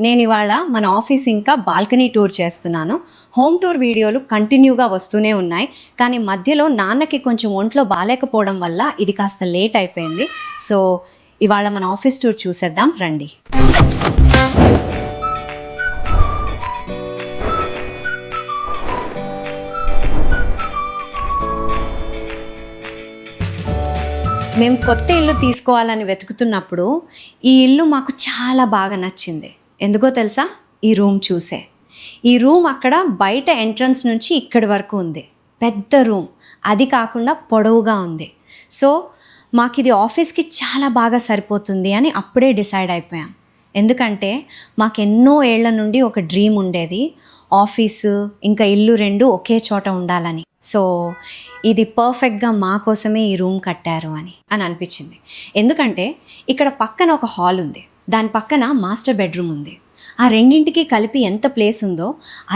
నేను ఇవాళ మన ఆఫీస్ ఇంకా బాల్కనీ టూర్ చేస్తున్నాను. హోమ్ టూర్ వీడియోలు కంటిన్యూగా వస్తూనే ఉన్నాయి. కానీ మధ్యలో నాన్నకి కొంచెం ఒంట్లో బాగాలేకపోవడం వల్ల ఇది కాస్త లేట్ అయిపోయింది. సో ఇవాళ మన ఆఫీస్ టూర్ చూసేద్దాం రండి. మేము కొత్త ఇల్లు తీసుకోవాలని వెతుకుతున్నప్పుడు ఈ ఇల్లు మాకు చాలా బాగా నచ్చింది. ఎందుకో తెలుసా? ఈ రూమ్ చూసే. ఈ రూమ్ అక్కడ బయట ఎంట్రన్స్ నుంచి ఇక్కడి వరకు ఉంది. పెద్ద రూమ్, అది కాకుండా పొడవుగా ఉంది. సో మాకు ఇది ఆఫీస్కి చాలా బాగా సరిపోతుంది అని అప్పుడే డిసైడ్ అయిపోయాం. ఎందుకంటే మాకు ఎన్నో ఏళ్ల నుండి ఒక డ్రీమ్ ఉండేది, ఆఫీసు ఇంకా ఇల్లు రెండు ఒకే చోట ఉండాలని. సో ఇది పర్ఫెక్ట్గా మా కోసమే ఈ రూమ్ కట్టారు అని అనిపించింది. ఎందుకంటే ఇక్కడ పక్కన ఒక హాల్ ఉంది, దాని పక్కన మాస్టర్ బెడ్రూమ్ ఉంది. ఆ రెండింటికి కలిపి ఎంత ప్లేస్ ఉందో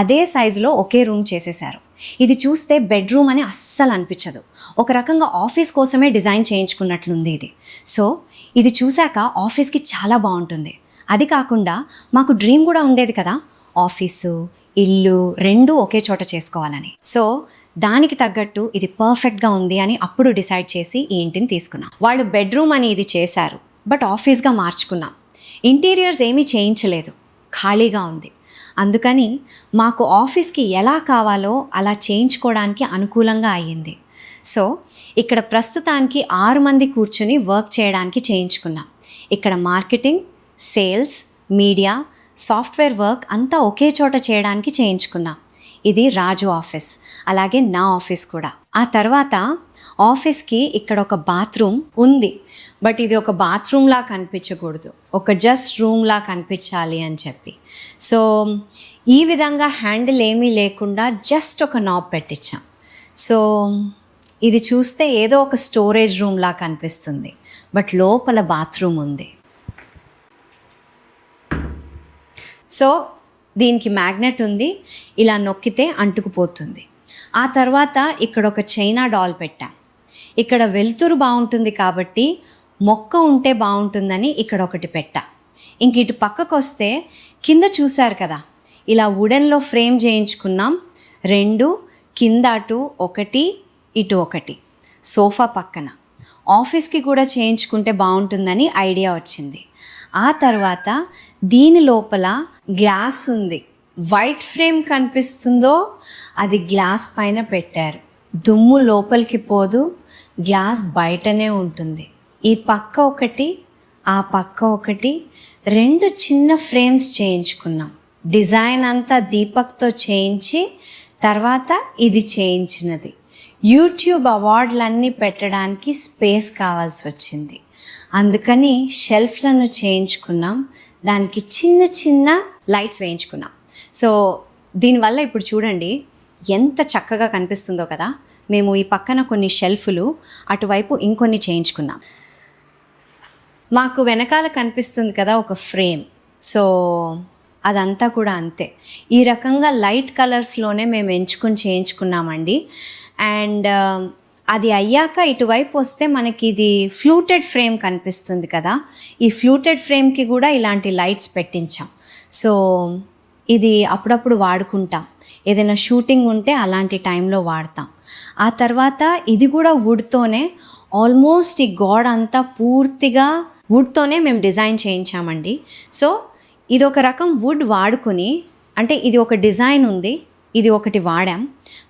అదే సైజులో ఒకే రూమ్ చేసేశారు. ఇది చూస్తే బెడ్రూమ్ అని అస్సలు అనిపించదు. ఒక రకంగా ఆఫీస్ కోసమే డిజైన్ చేయించుకున్నట్లుంది ఇది. సో ఇది చూశాక ఆఫీస్కి చాలా బాగుంటుంది. అది కాకుండా మాకు డ్రీమ్ కూడా ఉండేది కదా, ఆఫీసు ఇల్లు రెండు ఒకే చోట చేసుకోవాలని. సో దానికి తగ్గట్టు ఇది పర్ఫెక్ట్గా ఉంది అని అప్పుడు డిసైడ్ చేసి ఈ ఇంటిని తీసుకున్నాం. వాళ్ళు బెడ్రూమ్ అని ఇది చేశారు, బట్ ఆఫీస్గా మార్చుకున్నాం. ఇంటీరియర్స్ ఏమీ చేయించలేదు, ఖాళీగా ఉంది. అందుకని మాకు ఆఫీస్కి ఎలా కావాలో అలా చేయించుకోవడానికి అనుకూలంగా అయ్యింది. సో ఇక్కడ ప్రస్తుతానికి 6 మంది కూర్చుని వర్క్ చేయడానికి చేయించుకున్నాం. ఇక్కడ marketing, sales, media, software work అంతా ఒకే చోట చేయడానికి చేయించుకున్నాం. ఇది రాజు ఆఫీస్, అలాగే నా ఆఫీస్ కూడా. ఆ తర్వాత ఆఫీస్కి ఇక్కడ ఒక బాత్రూమ్ ఉంది, బట్ ఇది ఒక బాత్రూమ్లా కనిపించకూడదు, ఒక జస్ట్ రూమ్లా కనిపించాలి అని చెప్పి. సో ఈ విధంగా హ్యాండిల్ ఏమీ లేకుండా జస్ట్ ఒక నాబ్ పెట్టించాం. సో ఇది చూస్తే ఏదో ఒక స్టోరేజ్ రూమ్లా కనిపిస్తుంది, బట్ లోపల బాత్రూమ్ ఉంది. సో దీనికి మ్యాగ్నెట్ ఉంది, ఇలా నొక్కితే అంటుకుపోతుంది. ఆ తర్వాత ఇక్కడ ఒక చైనా డాల్ పెట్టాం. ఇక్కడ వెలుతురు బాగుంటుంది కాబట్టి మొక్క ఉంటే బాగుంటుందని ఇక్కడ ఒకటి పెట్టా. ఇంక ఇటు పక్కకు వస్తే కింద చూశారు కదా, ఇలా వుడెన్లో ఫ్రేమ్ చేయించుకున్నాం. 2 కింద అటు ఒకటి, ఇటు ఒకటి సోఫా పక్కన. ఆఫీస్కి కూడా చేయించుకుంటే బాగుంటుందని ఐడియా వచ్చింది. ఆ తర్వాత దీని లోపల గ్లాస్ ఉంది. వైట్ ఫ్రేమ్ కనిపిస్తుందో అది గ్లాస్ పైన పెట్టారు. దుమ్ము లోపలికి పోదు, గ్లాస్ బయటనే ఉంటుంది. ఈ పక్క ఒకటి, ఆ పక్క ఒకటి, 2 చిన్న ఫ్రేమ్స్ చేయించుకున్నాం. డిజైన్ అంతా దీపక్తో చేయించి తర్వాత ఇది చేయించినది. యూట్యూబ్ అవార్డులన్నీ పెట్టడానికి స్పేస్ కావాల్సి వచ్చింది, అందుకని షెల్ఫ్లను చేయించుకున్నాం. దానికి చిన్న చిన్న లైట్స్ వేయించుకున్నాం. సో దీనివల్ల ఇప్పుడు చూడండి ఎంత చక్కగా కనిపిస్తుందో కదా. మేము ఈ పక్కన కొన్ని షెల్ఫ్లు, అటువైపు ఇంకొన్ని చేయించుకున్నాం. మాకు వెనకాల కనిపిస్తుంది కదా ఒక ఫ్రేమ్, సో అదంతా కూడా అంతే. ఈ రకంగా లైట్ కలర్స్లోనే మేము ఎంచుకొని చేయించుకున్నామండి. అండ్ అది అయ్యాక ఇటువైపు వస్తే మనకి ఇది ఫ్లూటెడ్ ఫ్రేమ్ కనిపిస్తుంది కదా, ఈ ఫ్లూటెడ్ ఫ్రేమ్కి కూడా ఇలాంటి లైట్స్ పెట్టించాం. సో ఇది అప్పుడప్పుడు వాడుకుంటాం, ఏదైనా షూటింగ్ ఉంటే అలాంటి టైంలో వాడతాం. ఆ తర్వాత ఇది కూడా వుడ్తోనే, ఆల్మోస్ట్ ఈ గోడ అంతా పూర్తిగా వుడ్తోనే మేము డిజైన్ చేయించామండి. సో ఇది ఒక రకం వుడ్ వాడుకొని, అంటే ఇది ఒక డిజైన్ ఉంది, ఇది ఒకటి వాడాం.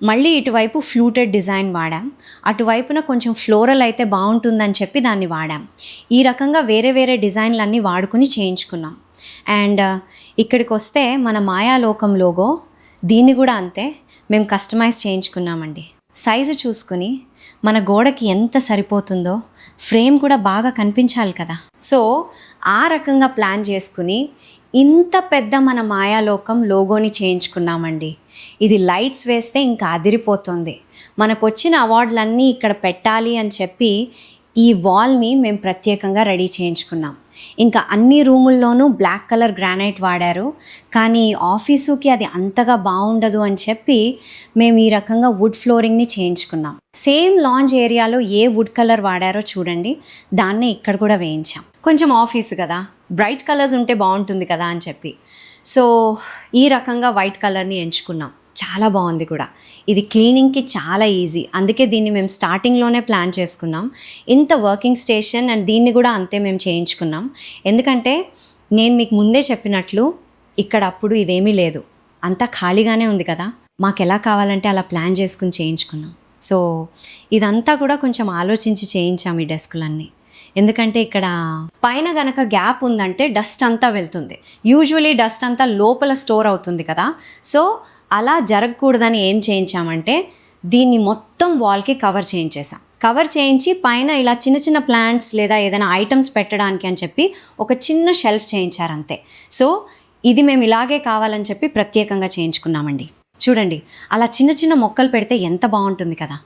మళ్ళీ ఇటువైపు ఫ్లూటెడ్ డిజైన్ వాడాం. అటువైపున కొంచెం ఫ్లోరల్ అయితే బాగుంటుందని చెప్పి దాన్ని వాడాం. ఈ రకంగా వేరే వేరే డిజైన్లన్నీ వాడుకుని చేయించుకున్నాం. అండ్ ఇక్కడికి వస్తే మన మాయాలోకం లోగో, దీన్ని కూడా అంతే మేము కస్టమైజ్ చేయించుకున్నామండి. సైజు చూసుకుని మన గోడకి ఎంత సరిపోతుందో, ఫ్రేమ్ కూడా బాగా కనిపించాలి కదా. సో ఆ రకంగా ప్లాన్ చేసుకుని ఇంత పెద్ద మన మాయాలోకం లోగోని చేయించుకున్నామండి. ఇది లైట్స్ వేస్తే ఇంకా అదిరిపోతుంది. మనకు వచ్చిన అవార్డులన్నీ ఇక్కడ పెట్టాలి అని చెప్పి ఈ వాల్ని మేము ప్రత్యేకంగా రెడీ చేయించుకున్నాం. ఇంకా అన్ని రూముల్లోనూ బ్లాక్ కలర్ గ్రానైట్ వాడారు, కానీ ఆఫీసుకి అది అంతగా బాగుండదు అని చెప్పి మేము ఈ రకంగా వుడ్ ఫ్లోరింగ్ని చేయించుకున్నాం. సేమ్ లాంజ్ ఏరియాలో ఏ వుడ్ కలర్ వాడారో చూడండి, దాన్నే ఇక్కడ కూడా వేయించాం. కొంచెం ఆఫీసు కదా, బ్రైట్ కలర్స్ ఉంటే బాగుంటుంది కదా అని చెప్పి. సో ఈ రకంగా వైట్ కలర్ని ఎంచుకున్నాం. చాలా బాగుంది కూడా. ఇది క్లీనింగ్కి చాలా ఈజీ, అందుకే దీన్ని మేము స్టార్టింగ్లోనే ప్లాన్ చేసుకున్నాం. ఇంత వర్కింగ్ స్టేషన్ అండ్ దీన్ని కూడా అంతే మేము చేయించుకున్నాం. ఎందుకంటే నేను మీకు ముందే చెప్పినట్లు ఇక్కడ అప్పుడు ఇదేమీ లేదు, అంతా ఖాళీగానే ఉంది కదా, మాకు ఎలా కావాలంటే అలా ప్లాన్ చేసుకుని చేయించుకున్నాం. సో ఇదంతా కూడా కొంచెం ఆలోచించి చేయించాం ఈ డెస్కులన్నీ. ఎందుకంటే ఇక్కడ పైన గనక గ్యాప్ ఉందంటే డస్ట్ అంతా వెళ్తుంది. యూజువలీ డస్ట్ అంతా లోపల స్టోర్ అవుతుంది కదా. సో అలా జరగకూడదని ఏం చేయించామంటే దీన్ని మొత్తం వాల్కి కవర్ చేయించేసాం. కవర్ చేయించి పైన ఇలా చిన్న చిన్న ప్లాంట్స్ లేదా ఏదైనా ఐటమ్స్ పెట్టడానికి అని చెప్పి ఒక చిన్న షెల్ఫ్ చేయించారు అంతే. సో ఇది మేము ఇలాగే కావాలని చెప్పి ప్రత్యేకంగా చేయించుకున్నామండి. చూడండి, అలా చిన్న చిన్న మొక్కలు పెడితే ఎంత బాగుంటుంది కదా,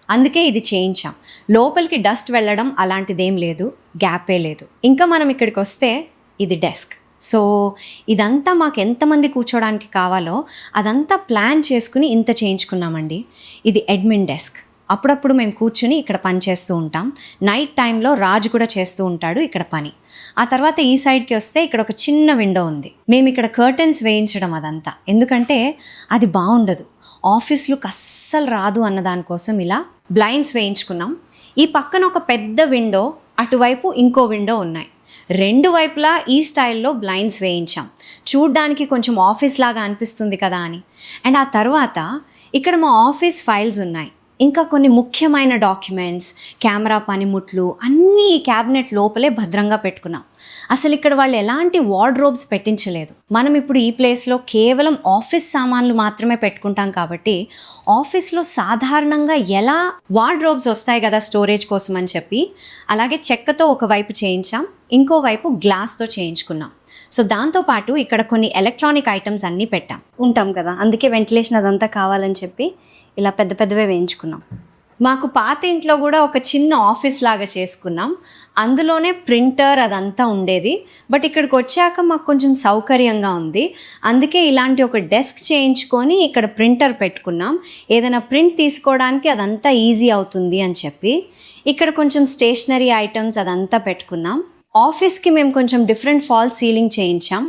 అందుకే ఇది చేయించాం. లోపలికి డస్ట్ వెళ్ళడం అలాంటిదేం లేదు, గ్యాపే లేదు. ఇంకా మనం ఇక్కడికి వస్తే ఇది డెస్క్. సో ఇదంతా మాకు ఎంతమంది కూర్చోడానికి కావాలో అదంతా ప్లాన్ చేసుకుని ఇంత చేయించుకున్నామండి. ఇది అడ్మిన్ డెస్క్. అప్పుడప్పుడు మేము కూర్చుని ఇక్కడ పని చేస్తూ ఉంటాం. నైట్ టైంలో రాజు కూడా చేస్తూ ఉంటాడు ఇక్కడ పని. ఆ తర్వాత ఈ సైడ్కి వస్తే ఇక్కడ ఒక చిన్న విండో ఉంది. మేము ఇక్కడ కర్టెన్స్ వేయించడం అదంతా ఎందుకంటే అది బాగుండదు, ఆఫీస్ లుక్ అస్సలు రాదు అన్న దానికోసం ఇలా బ్లైండ్స్ వేయించుకున్నాం. ఈ పక్కన ఒక పెద్ద విండో, అటువైపు ఇంకో విండో ఉన్నాయి. రెండు వైపులా ఈ స్టైల్లో బ్లైండ్స్ వేయించాం, చూడ్డానికి కొంచెం ఆఫీస్ లాగా అనిపిస్తుంది కదా అని. అండ్ ఆ తర్వాత ఇక్కడ మా ఆఫీస్ ఫైల్స్ ఉన్నాయి, ఇంకా కొన్ని ముఖ్యమైన డాక్యుమెంట్స్, కెమెరా పనిముట్లు అన్నీ ఈ క్యాబినెట్ లోపలే భద్రంగా పెట్టుకున్నాం. అసలు ఇక్కడ వాళ్ళు ఎలాంటి వార్డ్రోబ్స్ పెట్టించలేదు. మనం ఇప్పుడు ఈ ప్లేస్లో కేవలం ఆఫీస్ సామాన్లు మాత్రమే పెట్టుకుంటాం కాబట్టి ఆఫీస్లో సాధారణంగా ఎలా వార్డ్రోబ్స్ వస్తాయి కదా స్టోరేజ్ కోసం అని చెప్పి, అలాగే చెక్కతో ఒకవైపు చేయించాం, ఇంకోవైపు గ్లాస్తో చేయించుకున్నాం. సో దాంతోపాటు ఇక్కడ కొన్ని ఎలక్ట్రానిక్ ఐటమ్స్ అన్నీ ఉంటాం కదా, అందుకే వెంటిలేషన్ అదంతా కావాలని చెప్పి ఇలా పెద్ద పెద్దవే వేయించుకున్నాం. మాకు పాత ఇంట్లో కూడా ఒక చిన్న ఆఫీస్ లాగా చేసుకున్నాం, అందులోనే ప్రింటర్ అదంతా ఉండేది. బట్ ఇక్కడికి వచ్చాక మాకు కొంచెం సౌకర్యంగా ఉంది, అందుకే ఇలాంటి ఒక డెస్క్ చేయించుకొని ఇక్కడ ప్రింటర్ పెట్టుకున్నాం. ఏదైనా ప్రింట్ తీసుకోవడానికి అదంతా ఈజీ అవుతుంది అని చెప్పి ఇక్కడ కొంచెం స్టేషనరీ ఐటమ్స్ అదంతా పెట్టుకున్నాం. ఆఫీస్కి మేము కొంచెం డిఫరెంట్ ఫాల్ సీలింగ్ చేయించాం.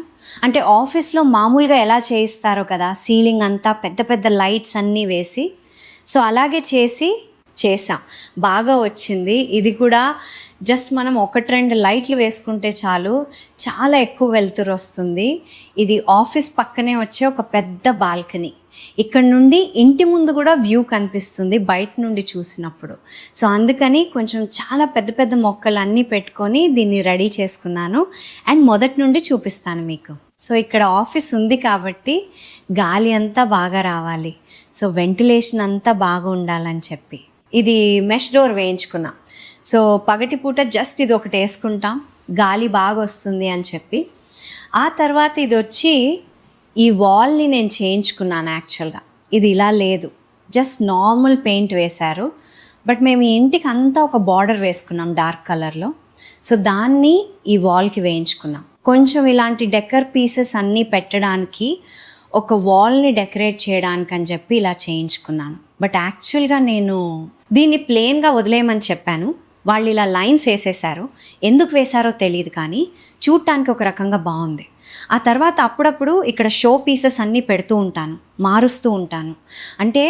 అంటే ఆఫీస్లో మామూలుగా ఎలా చేయిస్తారో కదా, సీలింగ్ అంతా పెద్ద పెద్ద లైట్స్ అన్నీ వేసి, సో అలాగే చేసాం. బాగా వచ్చింది. ఇది కూడా జస్ట్ మనం 1-2 లైట్లు వేసుకుంటే చాలు, చాలా ఎక్కువ వెలుతురు వస్తుంది. ఇది ఆఫీస్ పక్కనే వచ్చే ఒక పెద్ద బాల్కనీ. ఇక్కడ నుండి ఇంటి ముందు కూడా వ్యూ కనిపిస్తుంది బయట నుండి చూసినప్పుడు. సో అందుకని కొంచెం చాలా పెద్ద పెద్ద మొక్కలు అన్నీ పెట్టుకొని దీన్ని రెడీ చేసుకున్నాను. అండ్ మొదటి నుండి చూపిస్తాను మీకు. సో ఇక్కడ ఆఫీస్ ఉంది కాబట్టి గాలి అంతా బాగా రావాలి, సో వెంటిలేషన్ అంతా బాగా ఉండాలని చెప్పి ఇది మెష్ డోర్ వేయించుకున్నాం. సో పగటిపూట జస్ట్ ఇది ఒకటి వేసుకుంటాం, గాలి బాగా వస్తుంది అని చెప్పి. ఆ తర్వాత ఇది వచ్చి ఈ వాల్ని నేను చేయించుకున్నాను. యాక్చువల్గా ఇది ఇలా లేదు, జస్ట్ నార్మల్ పెయింట్ వేశారు. బట్ మేము ఈ ఇంటికి అంతా ఒక బార్డర్ వేసుకున్నాం డార్క్ కలర్లో. సో దాన్ని ఈ వాల్కి వేయించుకున్నాం. కొంచెం ఇలాంటి డెకర్ పీసెస్ అన్నీ పెట్టడానికి, ఒక వాల్ని డెకరేట్ చేయడానికి అని చెప్పి ఇలా చేయించుకున్నాను. బట్ యాక్చువల్గా నేను దీన్ని ప్లెయిన్గా వదిలేయమని చెప్పాను, వాళ్ళు ఇలా లైన్స్ వేసేసారు. ఎందుకు వేశారో తెలియదు కానీ చూడటానికి ఒక రకంగా బాగుంది. ఆ తర్వాత అప్పుడప్పుడు ఇక్కడ షో పీసెస్ అన్నీ పెడుతూ ఉంటాను, మారుస్తూ ఉంటాను. అంటే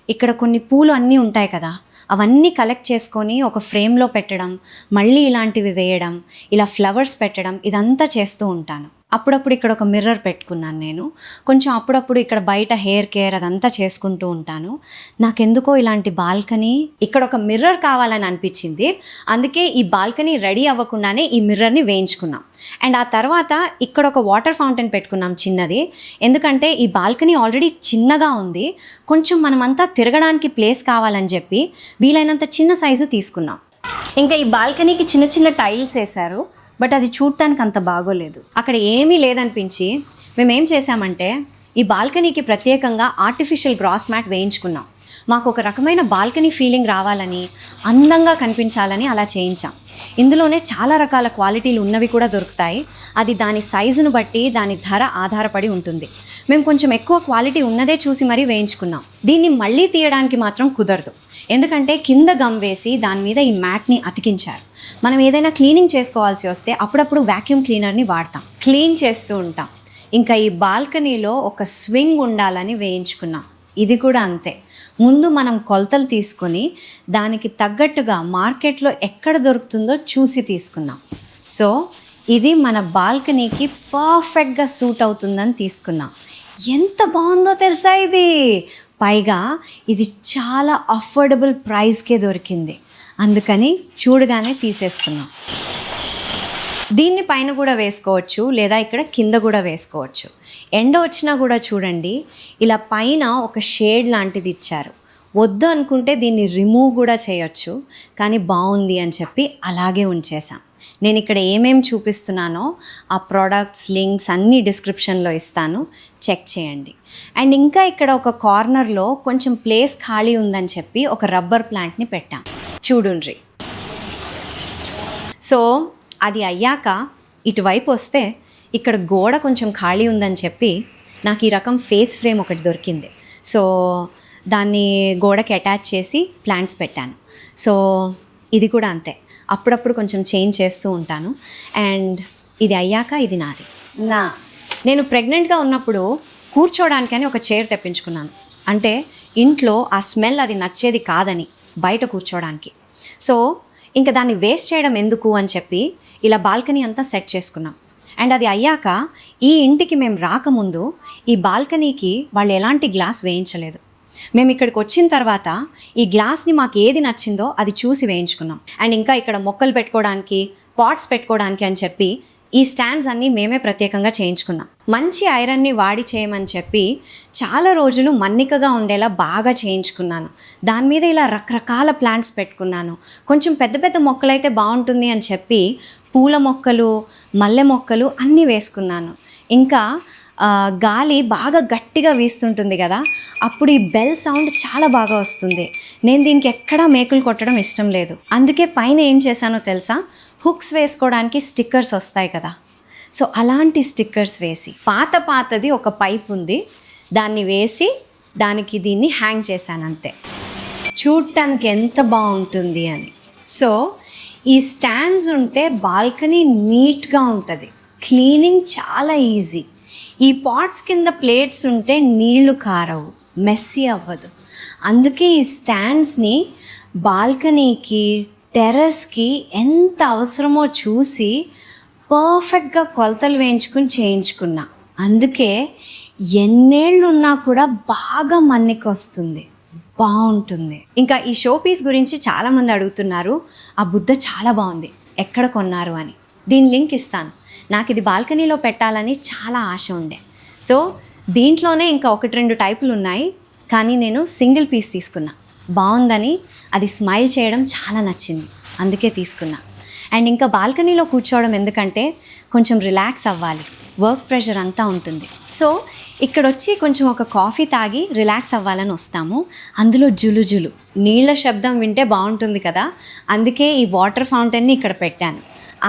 ఇక్కడ కొన్ని పూలు అన్నీ ఉంటాయి కదా, అవన్నీ కలెక్ట్ చేసుకొని ఒక ఫ్రేమ్లో పెట్టడం, మళ్ళీ ఇలాంటివి వేయడం, ఇలా ఫ్లవర్స్ పెట్టడం, ఇదంతా చేస్తూ ఉంటాను. అప్పుడప్పుడు ఇక్కడ ఒక మిర్రర్ పెట్టుకున్నాను నేను. కొంచెం అప్పుడప్పుడు ఇక్కడ బయట హెయిర్ కేర్ అదంతా చేసుకుంటూ ఉంటాను. నాకెందుకో ఇలాంటి బాల్కనీ, ఇక్కడ ఒక మిర్రర్ కావాలని అనిపించింది. అందుకే ఈ బాల్కనీ రెడీ అవ్వకుండానే ఈ మిర్రర్ని వేయించుకున్నాం. అండ్ ఆ తర్వాత ఇక్కడ ఒక వాటర్ ఫౌంటైన్ పెట్టుకున్నాం చిన్నది. ఎందుకంటే ఈ బాల్కనీ ఆల్రెడీ చిన్నగా ఉంది, కొంచెం మనమంతా తిరగడానికి ప్లేస్ కావాలని చెప్పి వీలైనంత చిన్న సైజు తీసుకున్నాం. ఇంకా ఈ బాల్కనీకి చిన్న చిన్న టైల్స్ వేశారు, బట్ అది చూడటానికి అంత బాగోలేదు. అక్కడ ఏమీ లేదనిపించి మేమేం చేసామంటే ఈ బాల్కనీకి ప్రత్యేకంగా ఆర్టిఫిషియల్ గ్రాస్ మ్యాట్ వేయించుకున్నాం. మాకు ఒక రకమైన బాల్కనీ ఫీలింగ్ రావాలని, అందంగా కనిపించాలని అలా చేయించాం. ఇందులోనే చాలా రకాల క్వాలిటీలు ఉన్నవి కూడా దొరుకుతాయి. అది దాని సైజును బట్టి దాని ధర ఆధారపడి ఉంటుంది. మేము కొంచెం ఎక్కువ క్వాలిటీ ఉన్నదే చూసి మరీ వేయించుకున్నాం. దీన్ని మళ్ళీ తీయడానికి మాత్రం కుదరదు, ఎందుకంటే కింద గమ్ వేసి దాని మీద ఈ మ్యాట్ని అతికించారు. మనం ఏదైనా క్లీనింగ్ చేసుకోవాల్సి వస్తే అప్పుడప్పుడు వ్యాక్యూమ్ క్లీనర్ని వాడతాం, క్లీన్ చేస్తూ ఉంటాం. ఇంకా ఈ బాల్కనీలో ఒక స్వింగ్ ఉండాలని వేయించుకున్నాం. ఇది కూడా అంతే. ముందు మనం కొలతలు తీసుకొని దానికి తగ్గట్టుగా మార్కెట్లో ఎక్కడ దొరుకుతుందో చూసి తీసుకున్నాం. సో ఇది మన బాల్కనీకి పర్ఫెక్ట్గా సూట్ అవుతుందని తీసుకున్నాం. ఎంత బాగుందో తెలుసా ఇది. పైగా ఇది చాలా అఫోర్డబుల్ ప్రైస్కే దొరికింది, అందుకని చూడగానే తీసేసుకున్నాం. దీన్ని పైన కూడా వేసుకోవచ్చు, లేదా ఇక్కడ కింద కూడా వేసుకోవచ్చు. ఎండ వచ్చినా కూడా చూడండి, ఇలా పైన ఒక షేడ్ లాంటిది ఇచ్చారు. వద్దు అనుకుంటే దీన్ని రిమూవ్ కూడా చేయొచ్చు, కానీ బాగుంది అని చెప్పి అలాగే ఉంచేసాం. నేను ఇక్కడ ఏమేమి చూపిస్తున్నానో ఆ ప్రోడక్ట్స్ లింక్స్ అన్నీ డిస్క్రిప్షన్లో ఇస్తాను, చెక్ చేయండి. అండ్ ఇంకా ఇక్కడ ఒక కార్నర్లో కొంచెం ప్లేస్ ఖాళీ ఉందని చెప్పి ఒక రబ్బర్ ప్లాంట్ని పెట్టాం, చూడుండ్రి. సో అది అయ్యాక ఇటువైపు వస్తే ఇక్కడ గోడ కొంచెం ఖాళీ ఉందని చెప్పి నాకు ఈ రకం ఫేస్ ఫ్రేమ్ ఒకటి దొరికింది. సో దాన్ని గోడకి అటాచ్ చేసి ప్లాంట్స్ పెట్టాను. సో ఇది కూడా అంతే, అప్పుడప్పుడు కొంచెం చేంజ్ చేస్తూ ఉంటాను. అండ్ ఇది అయ్యాక ఇది నాది. నేను ప్రెగ్నెంట్గా ఉన్నప్పుడు కూర్చోడానికని ఒక చైర్ తెప్పించుకున్నాను. అంటే ఇంట్లో ఆ స్మెల్ అది నచ్చేది కాదని బయట కూర్చోడానికి. సో ఇంకా దాన్ని వేస్ట్ చేయడం ఎందుకు అని చెప్పి ఇలా బాల్కనీ అంతా సెట్ చేసుకున్నాం. అండ్ అది అయ్యాక ఈ ఇంటికి మేము రాకముందు ఈ బాల్కనీకి వాళ్ళు ఎలాంటి గ్లాస్ వేయించలేదు. మేము ఇక్కడికి వచ్చిన తర్వాత ఈ గ్లాస్ని మాకు ఏది నచ్చిందో అది చూసి వేయించుకున్నాం. అండ్ ఇంకా ఇక్కడ మొక్కలు పెట్టుకోవడానికి, పాట్స్ పెట్టుకోవడానికి అని చెప్పి ఈ స్టాండ్స్ అన్నీ మేమే ప్రత్యేకంగా చేయించుకున్నాం. మంచి ఐరన్ని వాడి చేయమని చెప్పి చాలా రోజులు మన్నికగా ఉండేలా బాగా చేయించుకున్నాను. దాని మీద ఇలా రకరకాల ప్లాంట్స్ పెట్టుకున్నాను. కొంచెం పెద్ద పెద్ద మొక్కలైతే బాగుంటుంది అని చెప్పి పూల మొక్కలు, మల్లె మొక్కలు అన్నీ వేసుకున్నాను. ఇంకా గాలి బాగా గట్టిగా వీస్తుంటుంది కదా, అప్పుడు ఈ బెల్ సౌండ్ చాలా బాగా వస్తుంది. నేను దీనికి ఎక్కడా మేకులు కొట్టడం ఇష్టం లేదు, అందుకే పైన ఏం చేశానో తెలుసా, హుక్స్ వేసుకోవడానికి స్టిక్కర్స్ వస్తాయి కదా, సో అలాంటి స్టిక్కర్స్ వేసి పాతది ఒక పైప్ ఉంది, దాన్ని వేసి దానికి దీన్ని హ్యాంగ్ చేశాను అంతే. చూడటానికి ఎంత బాగుంటుంది అని. సో ఈ స్టాండ్స్ ఉంటే బాల్కనీ నీట్గా ఉంటుంది, క్లీనింగ్ చాలా ఈజీ. ఈ పాట్స్ కింద ప్లేట్స్ ఉంటే నీళ్లు కారవు, మెస్సీ అవ్వదు. అందుకే ఈ స్టాండ్స్ని బాల్కనీకి, టెర్రస్కి ఎంత అవసరమో చూసి పర్ఫెక్ట్గా కొలతలు వేయించుకుని చేయించుకున్నా. అందుకే ఎన్నేళ్ళు ఉన్నా కూడా బాగా మన్నిక వస్తుంది, బాగుంటుంది. ఇంకా ఈ షో పీస్ గురించి చాలామంది అడుగుతున్నారు, ఆ బుద్ధ చాలా బాగుంది, ఎక్కడ కొన్నారు అని. దీని లింక్ ఇస్తాను. నాకు ఇది బాల్కనీలో పెట్టాలని చాలా ఆశ ఉండే. సో దీంట్లోనే ఇంకా 1-2 టైపులు ఉన్నాయి, కానీ నేను సింగిల్ పీస్ తీసుకున్నా. బాగుందని, అది స్మైల్ చేయడం చాలా నచ్చింది, అందుకే తీసుకున్నా. అండ్ ఇంకా బాల్కనీలో కూర్చోవడం ఎందుకంటే కొంచెం రిలాక్స్ అవ్వాలి, వర్క్ ప్రెషర్ అంతా ఉంటుంది. సో ఇక్కడ వచ్చి కొంచెం ఒక కాఫీ తాగి రిలాక్స్ అవ్వాలని వస్తాము. అందులో జులుజులు నీళ్ళ శబ్దం వింటే బాగుంటుంది కదా, అందుకే ఈ వాటర్ ఫౌంటైన్ని ఇక్కడ పెట్టాను.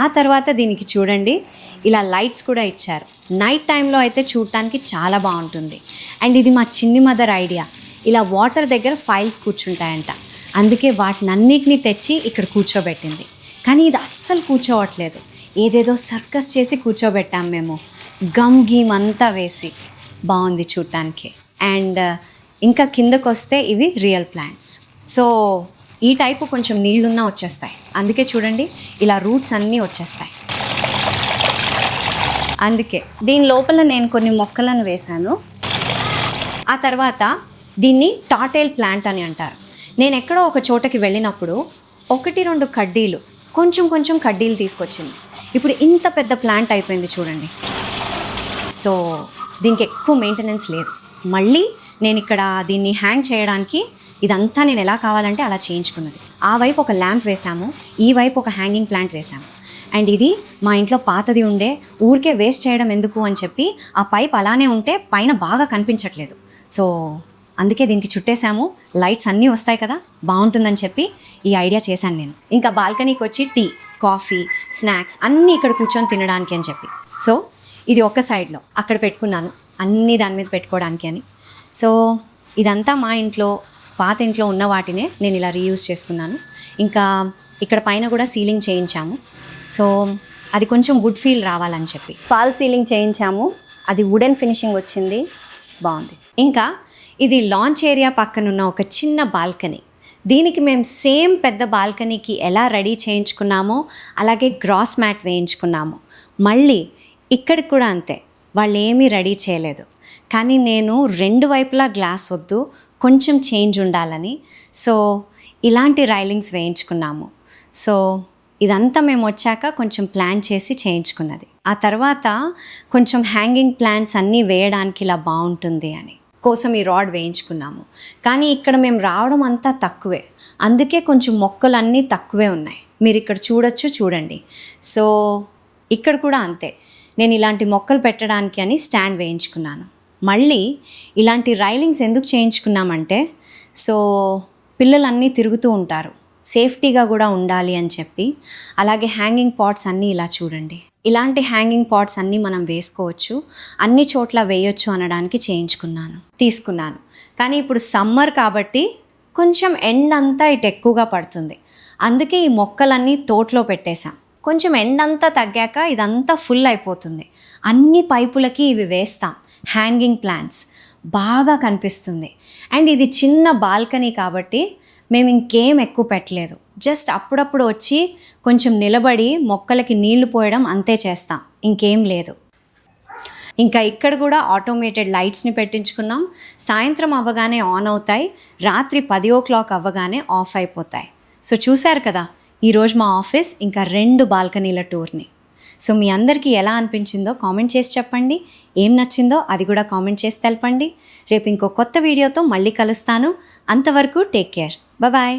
ఆ తర్వాత దీనికి చూడండి ఇలా లైట్స్ కూడా ఇచ్చారు. నైట్ టైంలో అయితే చూడటానికి చాలా బాగుంటుంది. అండ్ ఇది మా చిన్ని మదర్ ఐడియా. ఇలా వాటర్ దగ్గర ఫైల్స్ కూర్చుంటాయంట, అందుకే వాటినన్నిటినీ తెచ్చి ఇక్కడ కూర్చోబెట్టింది. కానీ ఇది అస్సలు కూర్చోవట్లేదు, ఏదేదో సర్కస్ చేసి కూర్చోబెట్టాం మేము, గమ్ గీమ్ అంతా వేసి. బాగుంది చూడటానికి. అండ్ ఇంకా కిందకు వస్తే ఇవి రియల్ ప్లాంట్స్. సో ఈ టైపు కొంచెం నీళ్లున్నా వచ్చేస్తాయి, అందుకే చూడండి ఇలా రూట్స్ అన్నీ వచ్చేస్తాయి. అందుకే దీని లోపల నేను కొన్ని మొక్కలను వేశాను. ఆ తర్వాత దీన్ని టాటేల్ ప్లాంట్ అని అంటారు. నేను ఎక్కడో ఒక చోటకి వెళ్ళినప్పుడు 1-2 కడ్డీలు, కొంచెం కడ్డీలు తీసుకొచ్చింది. ఇప్పుడు ఇంత పెద్ద ప్లాంట్ అయిపోయింది చూడండి. సో దీనికి ఎక్కువ మెయింటెనెన్స్ లేదు. మళ్ళీ నేను ఇక్కడ దీన్ని హ్యాంగ్ చేయడానికి ఇదంతా నేను ఎలా కావాలంటే అలా చేయించుకున్నది. ఆ వైపు ఒక ల్యాంప్ వేసాము, ఈ వైపు ఒక హ్యాంగింగ్ ప్లాంట్ వేసాము. అండ్ ఇది మా ఇంట్లో పాతది ఉండే, ఊరికే వేస్ట్ చేయడం ఎందుకు అని చెప్పి ఆ పైప్ అలానే ఉంటే పైన బాగా కనిపించట్లేదు. సో అందుకే దీనికి చుట్టేసాము, లైట్స్ అన్నీ వస్తాయి కదా, బాగుంటుందని చెప్పి ఈ ఐడియా చేశాను నేను. ఇంకా బాల్కనీకి వచ్చి టీ, కాఫీ, స్నాక్స్ అన్నీ ఇక్కడ కూర్చొని తినడానికి అని చెప్పి. సో ఇది ఒక సైడ్లో అక్కడ పెట్టుకున్నాను, అన్నీ దాని మీద పెట్టుకోవడానికి అని. సో ఇదంతా మా ఇంట్లో, పాత ఇంట్లో ఉన్న వాటినే నేను ఇలా రీయూజ్ చేసుకున్నాను. ఇంకా ఇక్కడ పైన కూడా సీలింగ్ చేయించాము. సో అది కొంచెం వుడ్ ఫీల్ రావాలని చెప్పి ఫాల్ సీలింగ్ చేయించాము. అది వుడెన్ ఫినిషింగ్ వచ్చింది, బాగుంది. ఇంకా ఇది లాంచ్ ఏరియా పక్కనున్న ఒక చిన్న బాల్కనీ. దీనికి మేము సేమ్ పెద్ద బాల్కనీకి ఎలా రెడీ చేయించుకున్నామో అలాగే గ్రాస్ మ్యాట్ వేయించుకున్నాము. మళ్ళీ ఇక్కడికి కూడా అంతే, వాళ్ళు ఏమీ రెడీ చేయలేదు. కానీ నేను 2 వైపులా గ్లాస్ వద్దు, కొంచెం చేంజ్ ఉండాలని సో ఇలాంటి రైలింగ్స్ వేయించుకున్నాము. సో ఇదంతా మేము వచ్చాక కొంచెం ప్లాన్ చేసి చేయించుకున్నది. ఆ తర్వాత కొంచెం హ్యాంగింగ్ ప్లాంట్స్ అన్నీ వేయడానికి ఇలా బాగుంటుంది అని కోసం ఈ రాడ్ వేయించుకున్నాము. కానీ ఇక్కడ మేము రావడం అంతా తక్కువే, అందుకే కొంచెం మొక్కలన్నీ తక్కువే ఉన్నాయి. మీరు ఇక్కడ చూడండి. సో ఇక్కడ కూడా అంతే, నేను ఇలాంటి మొక్కలు పెట్టడానికి అని స్టాండ్ వేయించుకున్నాను. మళ్ళీ ఇలాంటి రైలింగ్స్ ఎందుకు చేయించుకున్నామంటే సో పిల్లలన్నీ తిరుగుతూ ఉంటారు, సేఫ్టీగా కూడా ఉండాలి అని చెప్పి. అలాగే హ్యాంగింగ్ పాట్స్ అన్నీ ఇలా చూడండి, ఇలాంటి హ్యాంగింగ్ పాట్స్ అన్నీ మనం వేసుకోవచ్చు, అన్ని చోట్ల వేయొచ్చు అనడానికి తీసుకున్నాను. కానీ ఇప్పుడు సమ్మర్ కాబట్టి కొంచెం ఎండ అంతా ఇటు ఎక్కువగా పడుతుంది, అందుకే ఈ మొక్కలన్నీ తోటలో పెట్టేశాం. కొంచెం ఎండంతా తగ్గాక ఇదంతా ఫుల్ అయిపోతుంది, అన్ని పైపులకి ఇవి వేస్తాం. హ్యాంగింగ్ ప్లాంట్స్ బాగా కనిపిస్తుంది. అండ్ ఇది చిన్న బాల్కనీ కాబట్టి మేము ఇంకేం ఎక్కువ పెట్టలేదు, జస్ట్ అప్పుడప్పుడు వచ్చి కొంచెం నిలబడి మొక్కలకి నీళ్లు పోయడం అంతే చేస్తాం, ఇంకేం లేదు. ఇంకా ఇక్కడ కూడా ఆటోమేటెడ్ లైట్స్ని పెట్టించుకున్నాం. సాయంత్రం అవ్వగానే ఆన్ అవుతాయి, రాత్రి 10 o'clock అవ్వగానే ఆఫ్ అయిపోతాయి. సో చూశారు కదా ఈరోజు మా ఆఫీస్ ఇంకా 2 బాల్కనీల టూర్ని. సో మీ అందరికీ ఎలా అనిపించిందో కామెంట్ చేసి చెప్పండి, ఏం నచ్చిందో అది కూడా కామెంట్ చేసి తెలపండి. రేపు ఇంకో కొత్త వీడియోతో మళ్ళీ కలుస్తాను. అంతవరకు టేక్ కేర్, బాయ్.